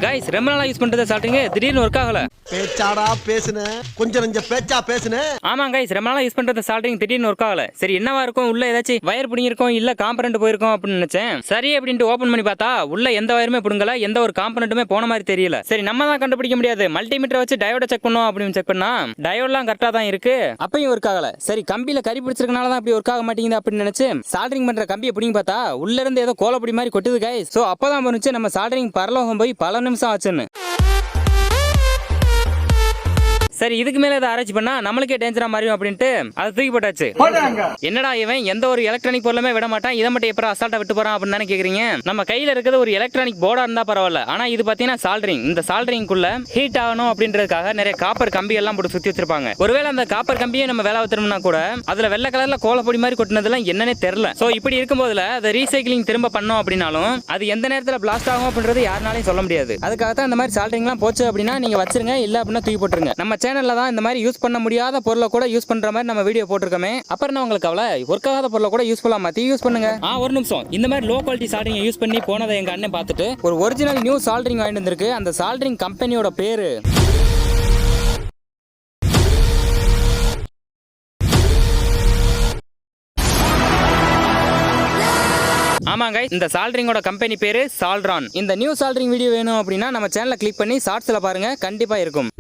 Guys ரொம்ப நாளா use பண்றத சால்ட்ரிங் திடீர்னு ஒர்க் ஆகல. பேச்சாடா பேசுன கொஞ்சம் நெஞ்ச பேச்சா பேசுன. ஆமா கைஸ் ரொம்ப நாளா யூஸ் பண்றத சால்ட்ரிங் திடீர்னு ஒர்க் ஆகல. சரி என்னவா இருக்கும், உள்ள ஏதாச்சும் வயர் புடிங்கி இருக்கும் இல்ல காம்பனன்ட் போயிருக்கும் அப்படின்னு நினைச்சேன். சரி அப்படின்ட்டு ஓபன் பண்ணி பார்த்தா உள்ள எந்த வயருமே புடுங்கல, எந்த ஒரு காம்பனன்ட்டுமே போன மாதிரி தெரியல. சரி நம்ம தான் கண்டுபிடிக்க முடியாது, மல்டிமீட்டர் வச்சு டயோட செக் பண்ணோம் அப்படின்னு செக் பண்ணா டயோட்லாம் கரெக்டா தான் இருக்கு, அப்பயும் ஒர்க் ஆகல. சரி கம்பியில கறி பிடிச்சிருக்கனால தான் அப்படி ஒர்க் ஆக மாட்டேங்குது அப்படின்னு நினைச்சு சால்ட்ரிங் பண்ற கம்பியை பிடிங்கி பார்த்தா உள்ள இருந்து ஏதோ கோலப்படி மாதிரி கொட்டுது கைஸ். சோ அப்பதான் புரிஞ்சு நம்ம சால்ட்ரிங் பரலோகம் போய் பல நிமிஷம் ஆச்சுன்னு. சரி இதுக்கு மேல இதை ஆராய்ச்சி பண்ணா நம்மளுக்கே டேஞ்சரா மாறிடும் அப்படின்ட்டு அதை தூக்கி போட்டாச்சு. என்னடா இவன் எந்த ஒரு எலக்ட்ரானிக் பொருளுமே விட மாட்டான், இதை மட்டும் எப்பறம் அசால்ட்டா விட்டு போறான் அப்படின்னு தானே கேக்குறீங்க. நம்ம கையில இருக்கிறது ஒரு எலக்ட்ரானிக் போர்டா இருந்தா பரவாயில்ல, ஆனா இது பாத்தீங்கன்னா சால்ட்ரிங். இந்த சால்ட்ரிங்குள்ள ஹீட் ஆகணும் அப்படின்றதுக்காக நிறைய காப்பர் கம்பி எல்லாம் போட்டு சுத்தி வச்சிருப்பாங்க. ஒருவேளை அந்த காப்பர் கம்பியை நம்ம வேலை வைத்தோம்னா கூட அதுல வெள்ளை கலர்ல கோலப்பொடி மாதிரி கொட்டினதெல்லாம் என்னன்னே தெரியல. சோ இப்படி இருக்கும்போதுல அதை ரீசைக்கிளிங் திரும்ப பண்ணோம் அப்படின்னாலும் அது எந்த நேரத்துல பிளாஸ்ட் ஆகும் அப்படின்றது யாருனாலையும் சொல்ல முடியாது. அதுக்காக தான் இந்த மாதிரி சால்ட்ரிங் எல்லாம் போச்சு அப்படின்னா நீங்க வச்சிருங்க, இல்ல அப்படின்னா தூக்கி போட்டுருங்க. நம்ம சேனல்ல தான் இந்த மாதிரி யூஸ் பண்ண முடியாத பொருளை கூட யூஸ் பண்ற மாதிரி நம்ம வீடியோ போட்டுருக்கோமே. அப்புறம் உங்களுக்கு அவளை ஒர்க் ஆகாத பொருளை கூட யூஸ்ஃபுல்லா மாத்தி யூஸ் பண்ணுங்க. ஒரு நிமிஷம், இந்த மாதிரி லோ குவாலிட்டி சால்ட்ரிங் யூஸ் பண்ணி போனதை எங்க அண்ணன் பார்த்துட்டு ஒரு ஒரிஜினல் நியூ சால்ட்ரிங் வாங்கிட்டு வந்திருக்கு. அந்த சால்ட்ரிங் கம்பெனியோட பேரு ஆமாங்க, இந்த சால்ட்ரிங்கோட கம்பெனி பேரு சால்ட்ரான். இந்த நியூ சால்ட்ரிங் வீடியோ வேணும் அப்படின்னா நம்ம சேனலை கிளிக் பண்ணி ஷார்ட்ஸ்ல பாருங்க, கண்டிப்பா இருக்கும்.